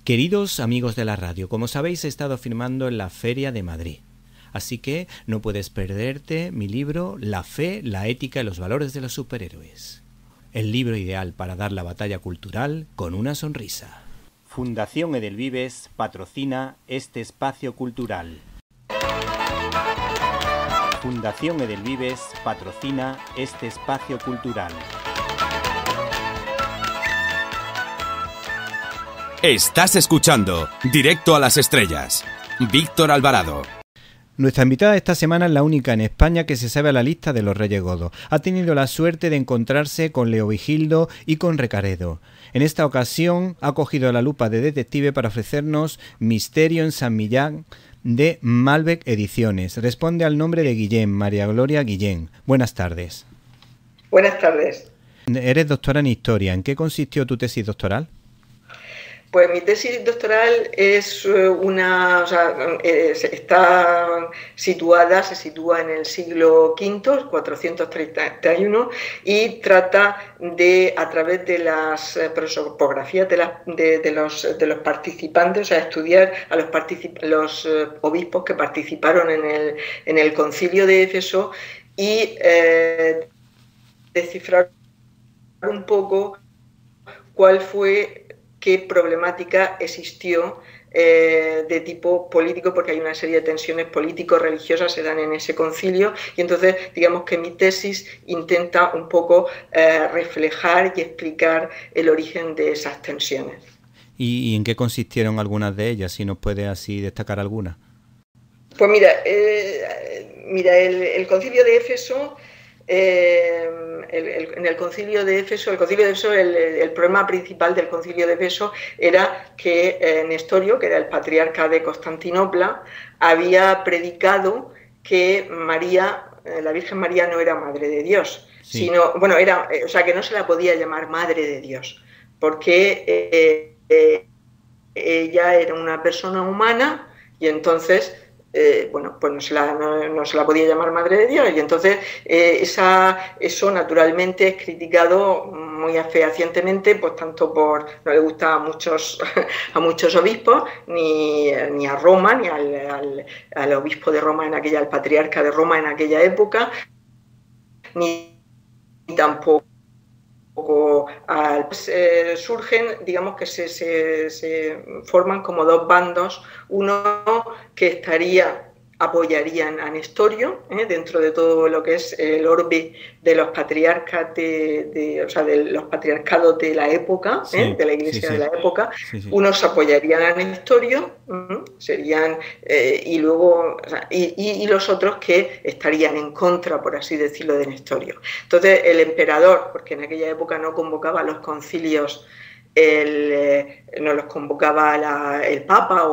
Queridos amigos de la radio, como sabéis he estado firmando en la Feria de Madrid. Así que no puedes perderte mi libro La fe, la ética y los valores de los superhéroes. El libro ideal para dar la batalla cultural con una sonrisa. Fundación Edelvives patrocina este espacio cultural. Fundación Edelvives patrocina este espacio cultural. Estás escuchando Directo a las Estrellas. Víctor Alvarado. Nuestra invitada esta semana es la única en España que se sabe a la lista de los Reyes Godos. Ha tenido la suerte de encontrarse con Leovigildo y con Recaredo. En esta ocasión ha cogido la lupa de detective para ofrecernos Misterio en San Millán de Malbec Ediciones. Responde al nombre de Guillén, María Gloria Guillén. Buenas tardes. Buenas tardes. Eres doctora en Historia. ¿En qué consistió tu tesis doctoral? Pues mi tesis doctoral es se sitúa en el siglo V, 431, y trata de, a través de las prosopografías de los participantes, o sea, estudiar a los obispos que participaron en el concilio de Éfeso y descifrar un poco qué problemática existió de tipo político, porque hay una serie de tensiones político-religiosas se dan en ese concilio, y entonces digamos que mi tesis intenta un poco reflejar y explicar el origen de esas tensiones. ¿Y en qué consistieron algunas de ellas, si nos puede así destacar alguna? Pues mira, el concilio de Éfeso... en el concilio de Éfeso, el problema principal del concilio de Éfeso era que Nestorio, que era el patriarca de Constantinopla, había predicado que María, la Virgen María, no era madre de Dios, sino, que no se la podía llamar madre de Dios, porque ella era una persona humana y entonces pues no se la podía llamar madre de Dios, y entonces eso naturalmente es criticado muy fehacientemente, pues tanto no le gusta a muchos obispos, ni a Roma, ni al obispo de Roma al patriarca de Roma en aquella época, ni tampoco surgen, digamos que se forman como dos bandos, uno que apoyarían a Nestorio dentro de todo lo que es el orbe de los patriarcas de los patriarcados de la época, de la iglesia de la época. Unos apoyarían a Nestorio, serían y luego y los otros que estarían en contra, por así decirlo, de Nestorio. Entonces el emperador, porque en aquella época no convocaba los concilios, no los convocaba el Papa,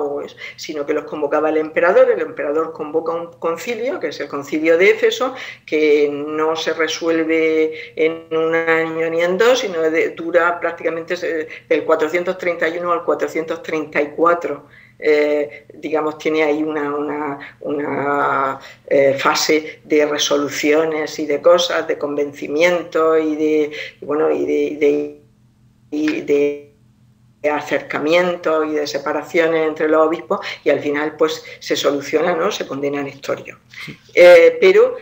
sino que los convocaba el emperador convoca un concilio, que es el concilio de Éfeso, que no se resuelve en un año ni en dos, sino dura prácticamente del 431 al 434. Digamos, tiene ahí una fase de resoluciones y de cosas, de convencimiento y de acercamiento y de separaciones entre los obispos, y al final pues se soluciona, ¿no? Se condena a Nestorio. Pero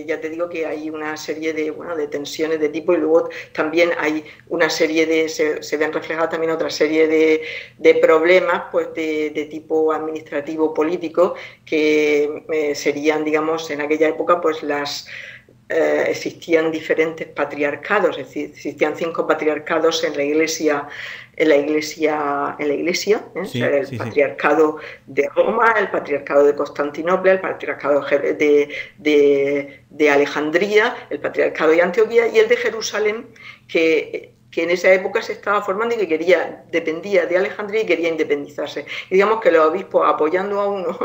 ya te digo que hay una serie de tensiones de tipo, y luego también hay una serie se ven reflejadas también otra serie de problemas pues de tipo administrativo político que serían, digamos, en aquella época pues existían diferentes patriarcados, es decir, existían 5 patriarcados en la Iglesia, patriarcado de Roma, el patriarcado de Constantinopla, el patriarcado de Alejandría, el patriarcado de Antioquía y el de Jerusalén, que en esa época se estaba formando y que dependía de Alejandría y quería independizarse. Y digamos que los obispos, apoyando a uno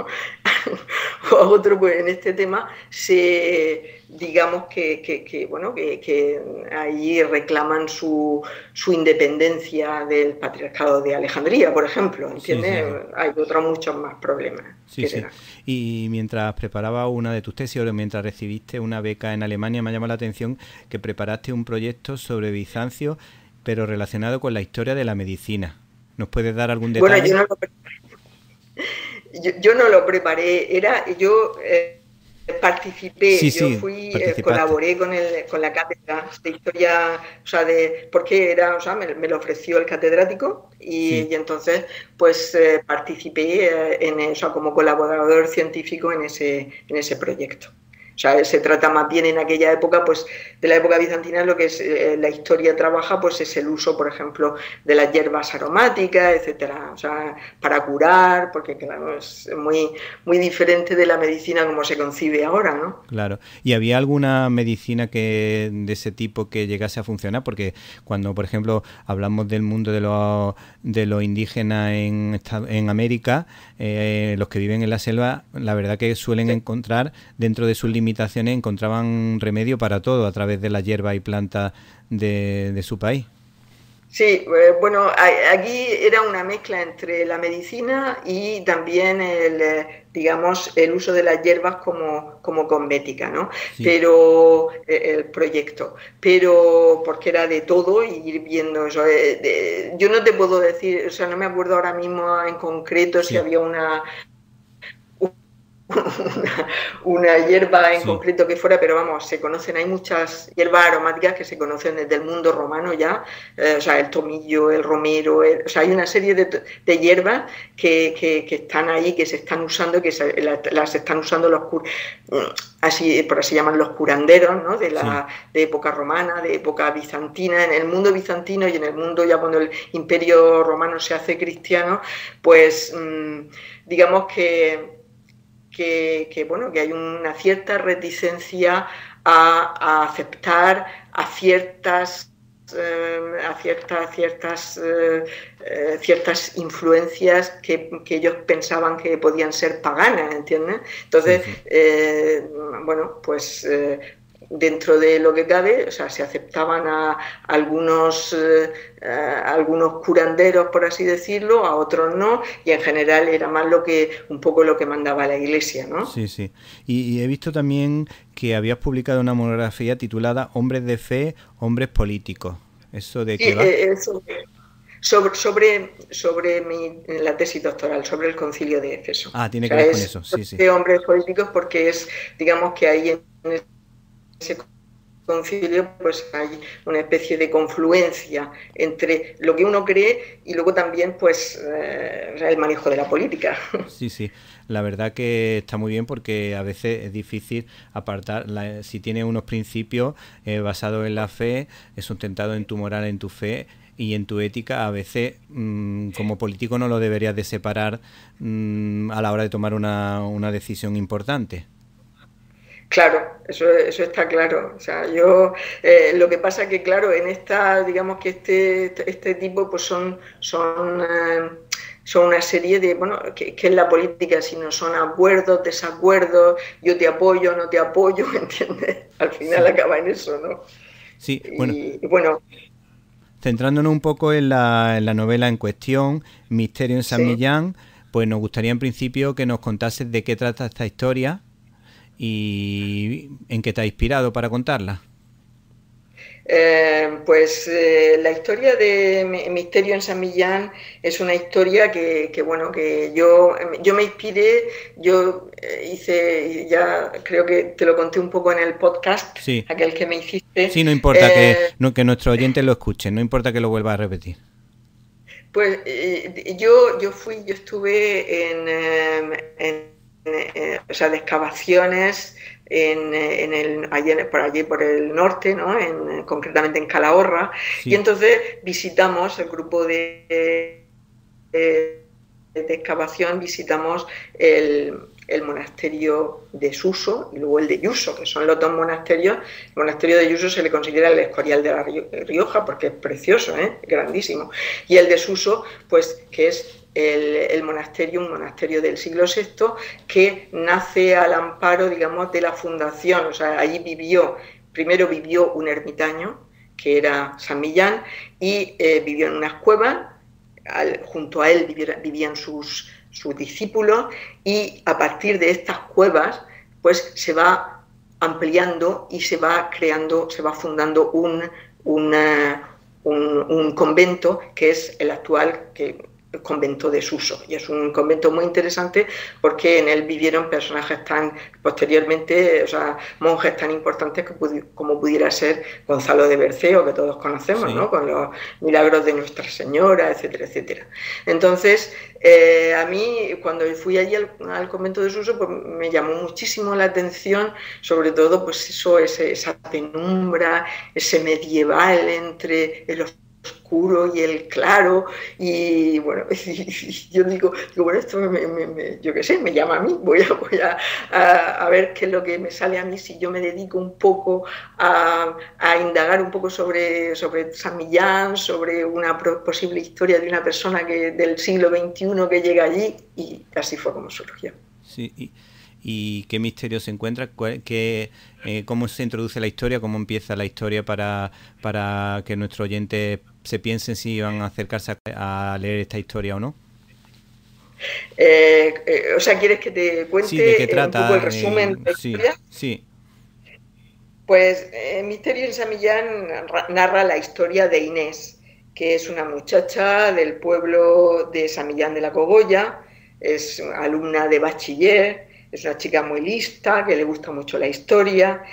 o a otro, pues en este tema, digamos que allí reclaman su independencia del patriarcado de Alejandría, por ejemplo, ¿entiendes? Sí. Hay muchos más problemas. Sí. Y mientras preparaba una de tus tesis, o mientras recibiste una beca en Alemania, me llamó la atención que preparaste un proyecto sobre Bizancio, pero relacionado con la historia de la medicina. ¿Nos puedes dar algún Bueno, detalle? yo no lo preparé, yo participé, Sí, yo sí, fui, participaste. colaboré con la cátedra de historia, o sea, porque era, o sea, me lo ofreció el catedrático Sí. y entonces pues participé o sea, como colaborador científico en ese proyecto. O sea, se trata más bien en aquella época, pues de la época bizantina, lo que es la historia trabaja, pues es el uso, por ejemplo, de las hierbas aromáticas, etcétera. O sea, para curar, porque claro, es muy diferente de la medicina como se concibe ahora, ¿no? Claro. ¿Y había alguna medicina de ese tipo que llegase a funcionar? Porque cuando, por ejemplo, hablamos del mundo de los indígenas en América, los que viven en la selva, la verdad que suelen Sí. encontrar, dentro de sus limitaciones, encontraban remedio para todo a través de las hierbas y plantas de su país. Sí, bueno, aquí era una mezcla entre la medicina y también digamos, el uso de las hierbas como cosmética, ¿no? Sí. Pero el proyecto, pero porque era de todo y ir viendo eso. Yo no te puedo decir, o sea, no me acuerdo ahora mismo en concreto si Sí, había una hierba en sí, concreto que fuera, pero vamos, se conocen, hay muchas hierbas aromáticas que se conocen desde el mundo romano ya, o sea, el tomillo, el romero, o sea, hay una serie de hierbas que están ahí, que se están usando, las están usando así, por así llaman los curanderos, ¿no? sí, De época romana, de época bizantina. En el mundo bizantino y en el mundo ya cuando el imperio romano se hace cristiano, pues digamos bueno, que hay una cierta reticencia a aceptar ciertas influencias que ellos pensaban que podían ser paganas, ¿entiendes? sí, Entonces, sí. bueno, pues dentro de lo que cabe, o sea, se aceptaban a algunos curanderos, por así decirlo, a otros no, y en general era más un poco lo que mandaba la Iglesia, ¿no? Sí, sí. Y he visto también que habías publicado una monografía titulada Hombres de Fe, Hombres Políticos. ¿Eso de Sí, qué va? sobre la tesis doctoral, sobre el concilio de Éfeso. Ah, O tiene que sea, ver con es eso. Sí, sí. de hombres políticos porque digamos que ahí en ese concilio pues hay una especie de confluencia entre lo que uno cree y luego también pues el manejo de la política. Sí, sí. La verdad que está muy bien porque a veces es difícil apartar. Si tienes unos principios basados en la fe, sustentados en tu moral, en tu fe y en tu ética, a veces como político no lo deberías de separar a la hora de tomar una decisión importante. Claro, eso está claro. O sea, lo que pasa que, claro, digamos que este tipo, pues son una serie de, bueno, que es la política, sino son acuerdos, desacuerdos, yo te apoyo, no te apoyo, ¿entiendes? Al final Sí, acaba en eso, ¿no? sí. Bueno, Y bueno, centrándonos un poco en la novela en cuestión, Misterio en San sí. Millán, pues nos gustaría en principio que nos contases de qué trata esta historia y en qué te ha inspirado para contarla. Pues la historia de Misterio en San Millán es una historia bueno, que yo me inspiré, yo hice, ya creo que te lo conté un poco en el podcast, Sí, aquel que me hiciste. sí, no importa que nuestros oyentes lo escuchen, no importa que lo vuelva a repetir. Pues yo estuve o sea, de excavaciones por allí por el norte, ¿no? Concretamente en Calahorra, y Sí, entonces visitamos el grupo de excavación, visitamos el monasterio de Suso y luego el de Yuso, que son los dos monasterios. El monasterio de Yuso se le considera el Escorial de la Rioja porque es precioso, grandísimo. Y el de Suso, pues que es un monasterio del siglo VI que nace al amparo, digamos, de la fundación. O sea, allí primero vivió un ermitaño, que era San Millán, y vivió en unas cuevas. Junto a él vivían sus discípulos, y a partir de estas cuevas pues se va ampliando y se va fundando un convento que es el actual, que el convento de Suso, y es un convento muy interesante porque en él vivieron personajes tan posteriormente, o sea, monjes tan importantes como pudiera ser Gonzalo de Berceo, que todos conocemos, sí, ¿no? Con los milagros de Nuestra Señora, etcétera, etcétera. Entonces, a mí, cuando fui allí al convento de Suso, pues me llamó muchísimo la atención, sobre todo, pues eso, esa penumbra, ese medieval entre el oscuro y el claro, y bueno, yo digo bueno, esto yo qué sé, me llama a mí, voy a ver qué es lo que me sale a mí si yo me dedico un poco a indagar un poco sobre San Millán, sobre una posible historia de una persona del siglo XXI que llega allí, y así fue como surgió. Sí, ¿y qué misterio se encuentra? ¿Cómo se introduce la historia? ¿Cómo empieza la historia para que nuestros oyentes se piensen si van a acercarse a leer esta historia o no? O sea, ¿quieres que te cuente sí, ¿de qué trata? Un poco el resumen de la historia? Sí. Pues Misterio en San Millán narra la historia de Inés, que es una muchacha del pueblo de San Millán de la Cogolla, es alumna de bachiller, es una chica muy lista, que le gusta mucho la historia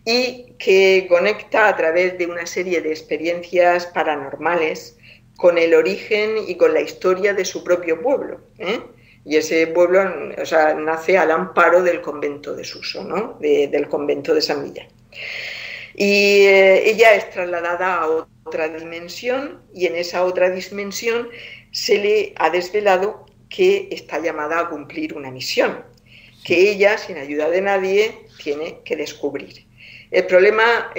y que conecta a través de una serie de experiencias paranormales con el origen y con la historia de su propio pueblo, ¿eh? Y ese pueblo, o sea, nace al amparo del convento de Suso, ¿no? Del convento de San Millán. Y ella es trasladada a otra dimensión, y en esa otra dimensión se le ha desvelado que está llamada a cumplir una misión, que ella, sin ayuda de nadie, tiene que descubrir. El problema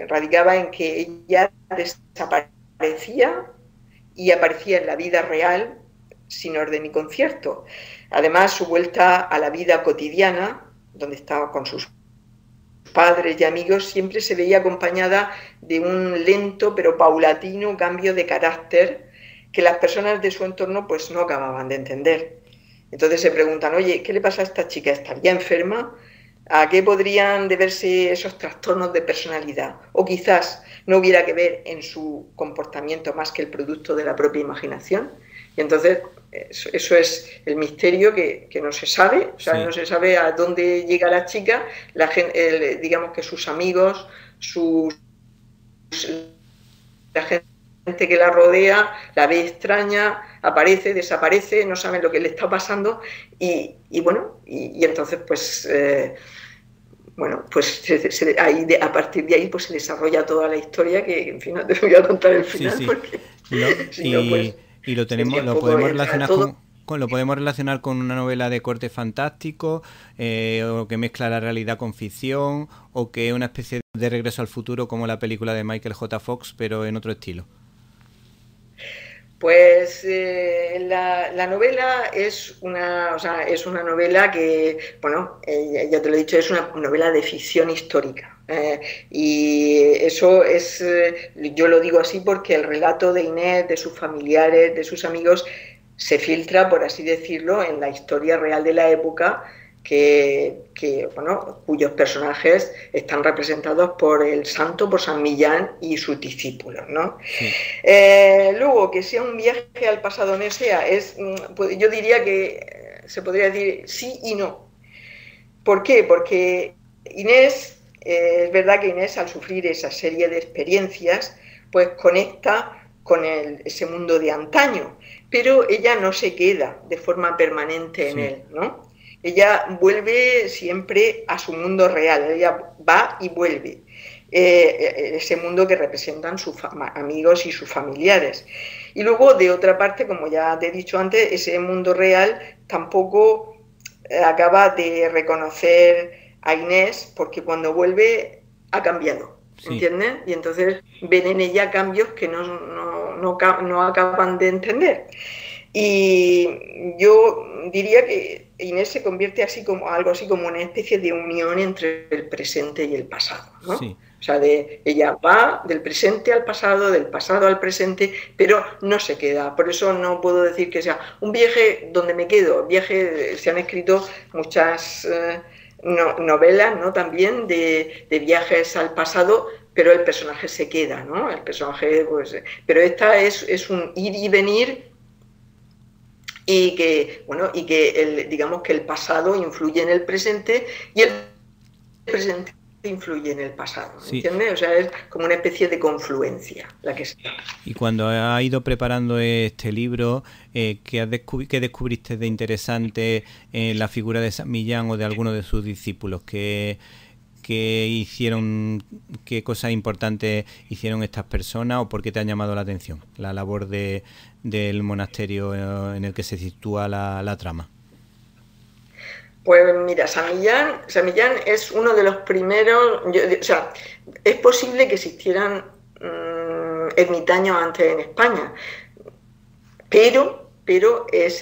radicaba en que ella desaparecía y aparecía en la vida real sin orden ni concierto. Además, su vuelta a la vida cotidiana, donde estaba con sus padres y amigos, siempre se veía acompañada de un lento pero paulatino cambio de carácter que las personas de su entorno pues no acababan de entender. Entonces se preguntan, oye, ¿qué le pasa a esta chica? ¿Estaría enferma? ¿A qué podrían deberse esos trastornos de personalidad? O quizás no hubiera que ver en su comportamiento más que el producto de la propia imaginación. Y entonces eso es el misterio que no se sabe, o sea, sí, no se sabe a dónde llega la chica, digamos que sus amigos, la gente que la rodea, la ve extraña, aparece, desaparece, no saben lo que le está pasando, y bueno, y entonces pues bueno, pues a partir de ahí pues se desarrolla toda la historia, que en fin no te voy a contar el final, sí, porque y lo podemos relacionar lo podemos relacionar con una novela de corte fantástico, o que mezcla la realidad con ficción, o que es una especie de Regreso al futuro como la película de Michael J. Fox, pero en otro estilo. Pues la novela es una novela que, bueno, ya te lo he dicho, es una novela de ficción histórica. Y eso es, yo lo digo así porque el relato de Inés, de sus familiares, de sus amigos, se filtra, por así decirlo, en la historia real de la época, cuyos personajes están representados por el santo, por San Millán y sus discípulos, ¿no? Sí. Luego, que sea un viaje al pasado, no sea, yo diría que se podría decir sí y no. ¿Por qué? Porque Inés, es verdad que Inés, al sufrir esa serie de experiencias, pues conecta con ese mundo de antaño, pero ella no se queda de forma permanente en él, ¿no? Ella vuelve siempre a su mundo real, ella va y vuelve, ese mundo que representan sus amigos y sus familiares. Y luego, de otra parte, como ya te he dicho antes, ese mundo real tampoco acaba de reconocer a Inés, porque cuando vuelve ha cambiado, ¿entiendes? Y entonces ven en ella cambios que no acaban de entender. Y yo diría que Inés se convierte algo así como una especie de unión entre el presente y el pasado, ¿no? Sí. O sea, ella va del presente al pasado, del pasado al presente, pero no se queda. Por eso no puedo decir que sea un viaje donde me quedo. Se han escrito muchas novelas, ¿no? También de viajes al pasado, pero el personaje se queda, ¿no? El personaje, pues, pero esta es un ir y venir y que, bueno, y que digamos que el pasado influye en el presente y el presente influye en el pasado, ¿entiendes? Sí. O sea, es como una especie de confluencia la que está. Y cuando has ido preparando este libro, ¿qué descubriste de interesante en la figura de San Millán o de alguno de sus discípulos? ¿Qué hicieron, qué cosas importantes hicieron estas personas o por qué te han llamado la atención la labor del monasterio en el que se sitúa la trama? Pues mira, San Millán es uno de los primeros, o sea, es posible que existieran ermitaños antes en España, pero es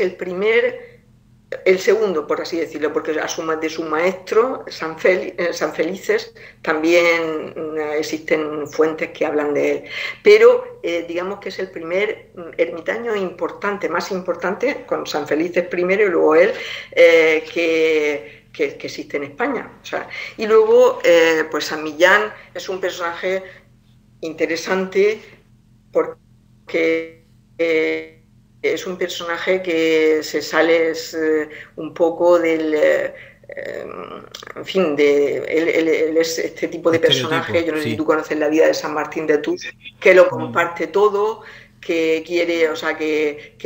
el segundo, por así decirlo, porque de su maestro, San Felices, también existen fuentes que hablan de él. Pero digamos que es el primer ermitaño importante, más importante, con San Felices primero y luego él, que existe en España. O sea, y luego, pues San Millán es un personaje interesante porque es un personaje que se sale un poco del... en fin, él es este tipo de personaje, yo no sé si tú conoces la vida de San Martín de Tours, que lo comparte todo, que quiere, o sea, que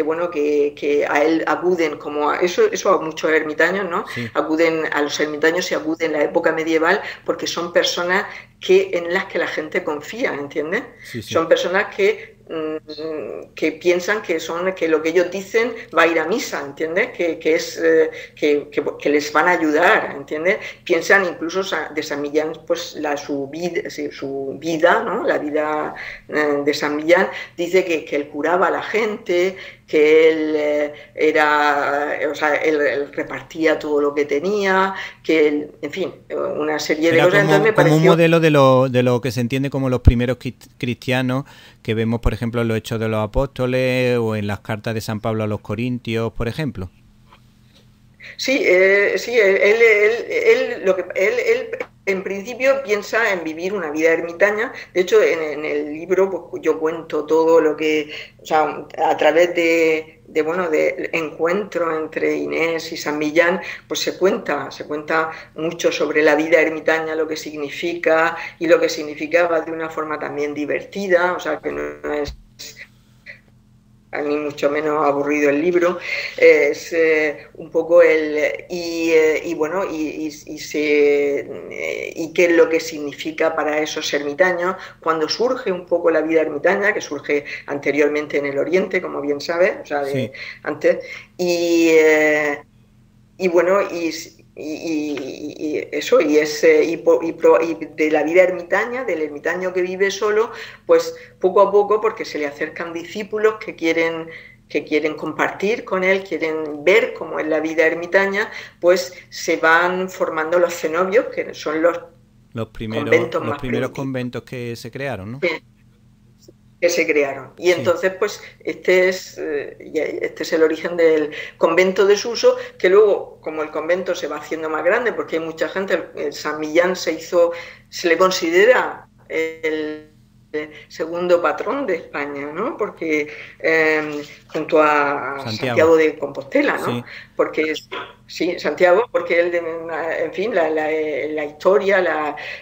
a él acuden como eso a muchos ermitaños, ¿no? Sí. Acuden a los ermitaños y acuden en la época medieval porque son personas en las que la gente confía, ¿entiendes? Sí, sí. Son personas que piensan que lo que ellos dicen va a ir a misa, ¿entiendes? Que les van a ayudar, ¿entiendes? Piensan incluso de San Millán, pues su vida, ¿no? La vida de San Millán dice que él curaba a la gente, que él él repartía todo lo que tenía, que él, en fin, una serie de cosas. Entonces me pareció... como un modelo de lo que se entiende como los primeros cristianos que vemos, por ejemplo, en los Hechos de los Apóstoles o en las cartas de San Pablo a los Corintios, por ejemplo. Sí, él en principio piensa en vivir una vida ermitaña. De hecho, en el libro pues, yo cuento todo lo que, o sea, a través de encuentro entre Inés y San Millán, pues se cuenta mucho sobre la vida ermitaña, lo que significa y lo que significaba de una forma también divertida, o sea, que no es ni mucho menos aburrido el libro, es un poco y qué es lo que significa para esos ermitaños cuando surge un poco la vida ermitaña, que surge anteriormente en el Oriente, como bien sabes, o sea, sí. Antes, y de la vida ermitaña, del ermitaño que vive solo, pues poco a poco, porque se le acercan discípulos que quieren compartir con él, quieren ver cómo es la vida ermitaña, pues se van formando los cenobios, que son los primeros conventos que se crearon, ¿no? Que se crearon. Y entonces, pues, este es el origen del convento de Suso, que luego, como el convento se va haciendo más grande, porque hay mucha gente, San Millán se le considera el segundo patrón de España, ¿no? Porque junto a Santiago de Compostela, ¿no? Sí. Porque sí, Santiago, porque él, en fin, la historia,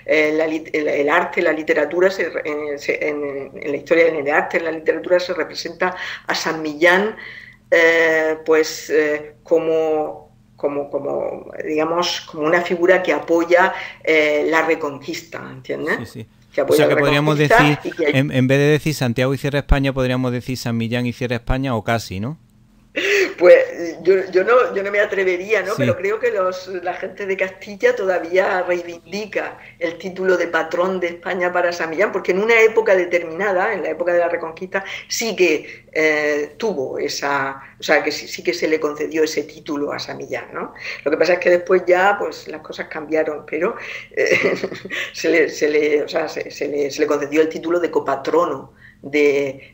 el arte, la literatura, en la historia del arte, en la literatura se representa a San Millán, como digamos, como una figura que apoya la Reconquista, ¿entiendes? Sí, sí. O sea que podríamos decir, en vez de decir Santiago y cierra España, podríamos decir San Millán y cierra España, o casi, ¿no? Pues yo no me atrevería, ¿no? Sí. Pero creo que la gente de Castilla todavía reivindica el título de patrón de España para San Millán, porque en una época determinada, en la época de la Reconquista, sí que tuvo o sea, que sí que se le concedió ese título a San Millán, ¿no? Lo que pasa es que después ya, pues las cosas cambiaron, pero se le concedió el título de copatrono de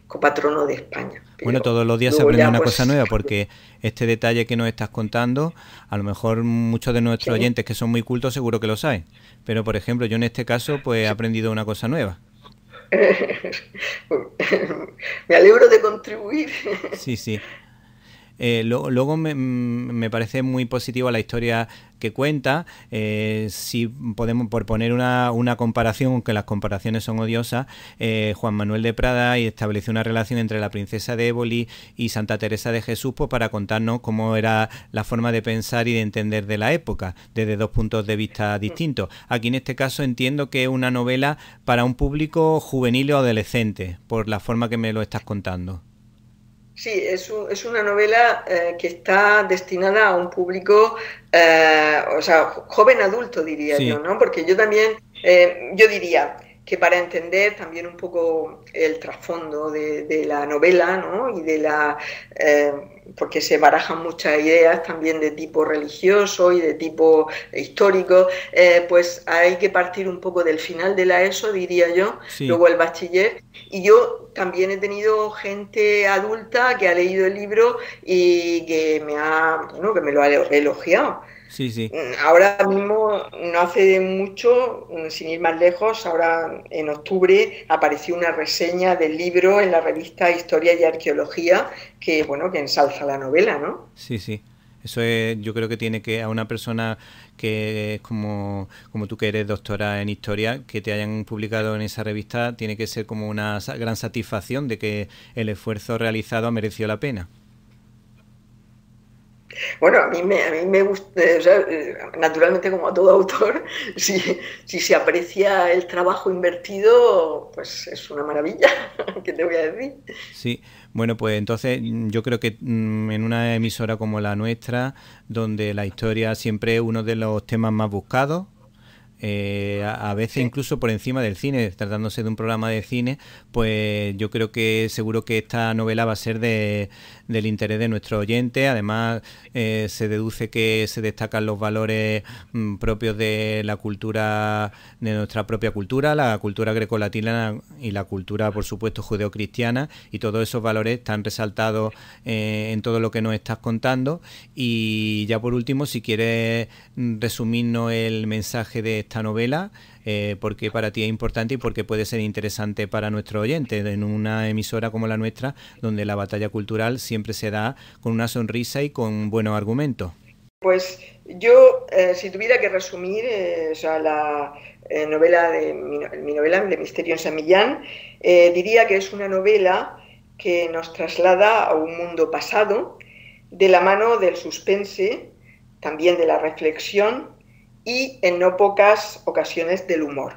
España. Bueno, todos los días se aprende una cosa nueva, porque este detalle que nos estás contando, a lo mejor muchos de nuestros oyentes que son muy cultos seguro que lo saben, pero por ejemplo yo en este caso pues he aprendido una cosa nueva. Me alegro de contribuir. Sí. Luego me parece muy positiva la historia que cuenta. Si podemos, por poner una comparación, aunque las comparaciones son odiosas, Juan Manuel de Prada estableció una relación entre la princesa de Éboli y Santa Teresa de Jesús, pues, para contarnos cómo era la forma de pensar y de entender de la época, desde dos puntos de vista distintos. Aquí en este caso entiendo que es una novela para un público juvenil o adolescente, por la forma que me lo estás contando. Sí, es una novela que está destinada a un público, o sea, joven adulto, diría Sí. yo, ¿no? Porque yo también, yo diría que para entender también un poco el trasfondo de la novela, ¿no? Y porque se barajan muchas ideas también de tipo religioso y de tipo histórico, pues hay que partir un poco del final de la ESO, diría yo, Sí. luego el bachiller. Y yo también he tenido gente adulta que ha leído el libro y que que me lo ha elogiado. Sí, sí. Ahora mismo, no hace mucho, sin ir más lejos, ahora en octubre apareció una reseña del libro en la revista Historia y Arqueología que, bueno, que ensalza la novela, ¿no? Sí, sí. Eso es, yo creo que tiene que, a una persona que es como tú, que eres doctora en historia, que te hayan publicado en esa revista, tiene que ser como una gran satisfacción de que el esfuerzo realizado ha merecido la pena. Bueno, a mí me gusta, o sea, naturalmente, como a todo autor, si se aprecia el trabajo invertido, pues es una maravilla. ¿Qué te voy a decir? Sí, bueno, pues entonces yo creo que en una emisora como la nuestra, donde la historia siempre es uno de los temas más buscados, a veces Sí. incluso por encima del cine, tratándose de un programa de cine, pues yo creo que seguro que esta novela va a ser del interés de nuestro oyente. Además, se deduce que se destacan los valores propios de la cultura, de nuestra propia cultura, la cultura grecolatina y la cultura, por supuesto, judeocristiana, y todos esos valores están resaltados en todo lo que nos estás contando. Y ya por último, si quieres resumirnos el mensaje de esta novela, porque para ti es importante y porque puede ser interesante para nuestros oyentes en una emisora como la nuestra, donde la batalla cultural siempre se da con una sonrisa y con buenos argumentos. Pues yo, si tuviera que resumir, o sea, la novela mi novela de Misterio en San Millán, diría que es una novela que nos traslada a un mundo pasado de la mano del suspense, también de la reflexión y en no pocas ocasiones del humor.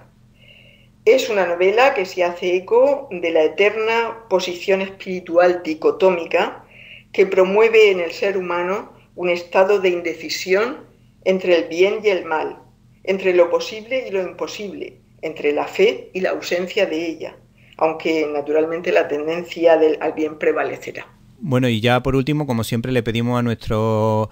Es una novela que se hace eco de la eterna posición espiritual dicotómica que promueve en el ser humano un estado de indecisión entre el bien y el mal, entre lo posible y lo imposible, entre la fe y la ausencia de ella, aunque naturalmente la tendencia al bien prevalecerá. Bueno, y ya por último, como siempre, le pedimos a nuestros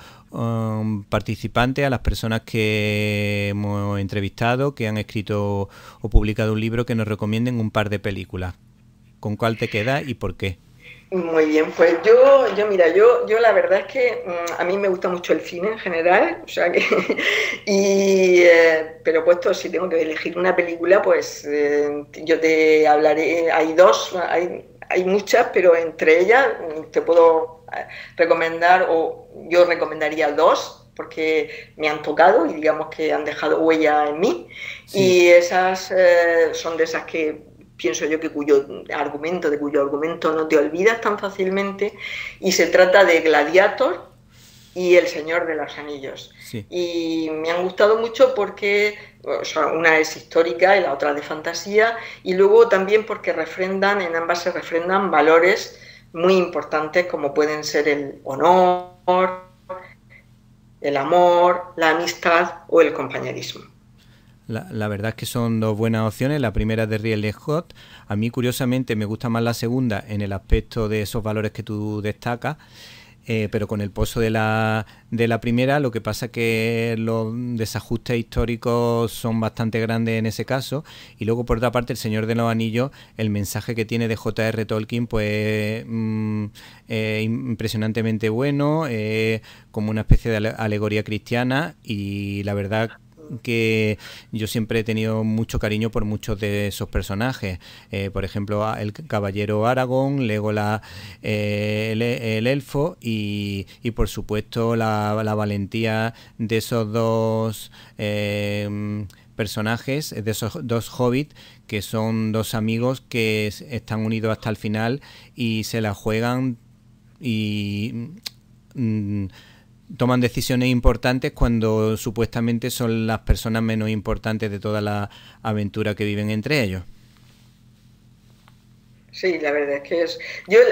participantes, a las personas que hemos entrevistado, que han escrito o publicado un libro, que nos recomienden un par de películas. ¿Con cuál te quedas y por qué? Muy bien, pues yo la verdad es que a mí me gusta mucho el cine en general, o sea que, pero puesto si tengo que elegir una película, pues yo te hablaré, hay muchas, pero entre ellas te puedo recomendar, o yo recomendaría dos, porque me han tocado y digamos que han dejado huella en mí, Sí. y esas son de esas que pienso yo que de cuyo argumento no te olvidas tan fácilmente, y se trata de Gladiator y El Señor de los Anillos. Sí. Y me han gustado mucho porque, o sea, una es histórica y la otra de fantasía, y luego también porque en ambas se refrendan valores muy importantes como pueden ser el honor, el amor, la amistad o el compañerismo. La verdad es que son dos buenas opciones. La primera es de Ridley Scott. A mí, curiosamente, me gusta más la segunda en el aspecto de esos valores que tú destacas, pero con el pozo de la primera. Lo que pasa es que los desajustes históricos son bastante grandes en ese caso. Y luego, por otra parte, El Señor de los Anillos, el mensaje que tiene de J.R. Tolkien, pues impresionantemente bueno, como una especie de alegoría cristiana, y la verdad que yo siempre he tenido mucho cariño por muchos de esos personajes. Por ejemplo, el caballero Aragorn, Legolas, el elfo y por supuesto la valentía de esos dos personajes, de esos dos hobbits, que son dos amigos que están unidos hasta el final y se la juegan y toman decisiones importantes cuando supuestamente son las personas menos importantes de toda la aventura que viven entre ellos. Sí, la verdad es que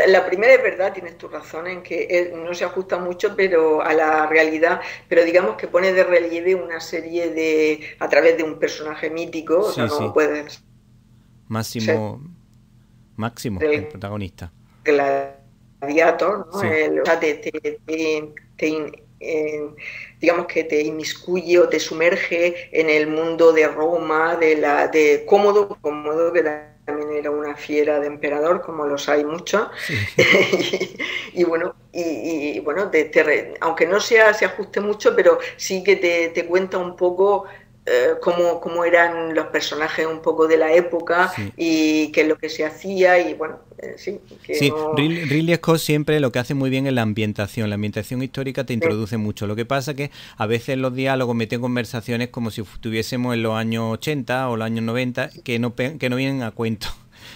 la primera es verdad, tienes tu razón en que no se ajusta mucho pero a la realidad, pero digamos que pone de relieve una serie a través de un personaje mítico, sí, o sea, no sí. puedes... Máximo, el protagonista. Gladiator, ¿no? Sí. O sea, digamos que te inmiscuye o te sumerge en el mundo de Roma, de Cómodo, que también era una fiera de emperador, como los hay muchos. Sí. y bueno, aunque no se ajuste mucho, pero sí que te cuenta un poco cómo eran los personajes un poco de la época, sí, y qué es lo que se hacía y bueno, sí. Sí, no... Ridley Scott siempre lo que hace muy bien es la ambientación histórica te introduce mucho. Lo que pasa que a veces los diálogos meten conversaciones como si estuviésemos en los años 80 o los años 90 que no vienen a cuento.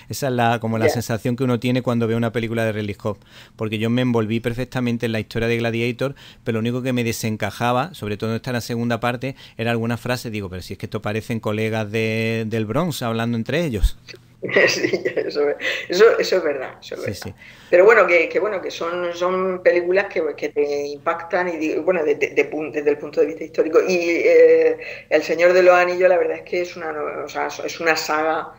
Esa es la sensación que uno tiene cuando ve una película de Ridley Scott, porque yo me envolví perfectamente en la historia de Gladiator, pero lo único que me desencajaba, sobre todo en esta segunda parte, era alguna frase, digo, pero si es que esto parecen colegas del Bronx hablando entre ellos. Sí, eso es verdad, eso es verdad. Sí. Pero bueno, que son películas que te impactan y bueno, desde el punto de vista histórico. Y El Señor de los Anillos, la verdad es que es una saga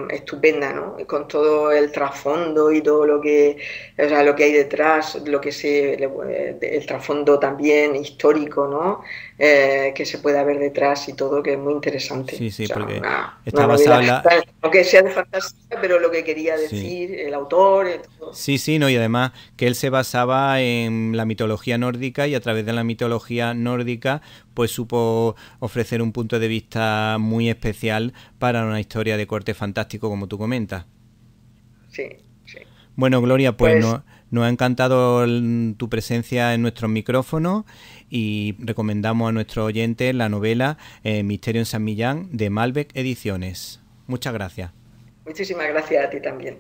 estupenda, ¿no? Con todo el trasfondo y todo lo que hay detrás, el trasfondo también histórico, ¿no? Que se pueda ver detrás y todo, que es muy interesante. Sí, porque está basada en la... Aunque sea de fantasía, pero lo que quería decir el autor... Todo. Sí, no, y además que él se basaba en la mitología nórdica y a través de la mitología nórdica pues supo ofrecer un punto de vista muy especial para una historia de corte fantástico, como tú comentas. Sí. Bueno, Gloria, pues nos ha encantado tu presencia en nuestros micrófonos y recomendamos a nuestros oyentes la novela Misterio en San Millán de Malbec Ediciones. Muchas gracias. Muchísimas gracias a ti también.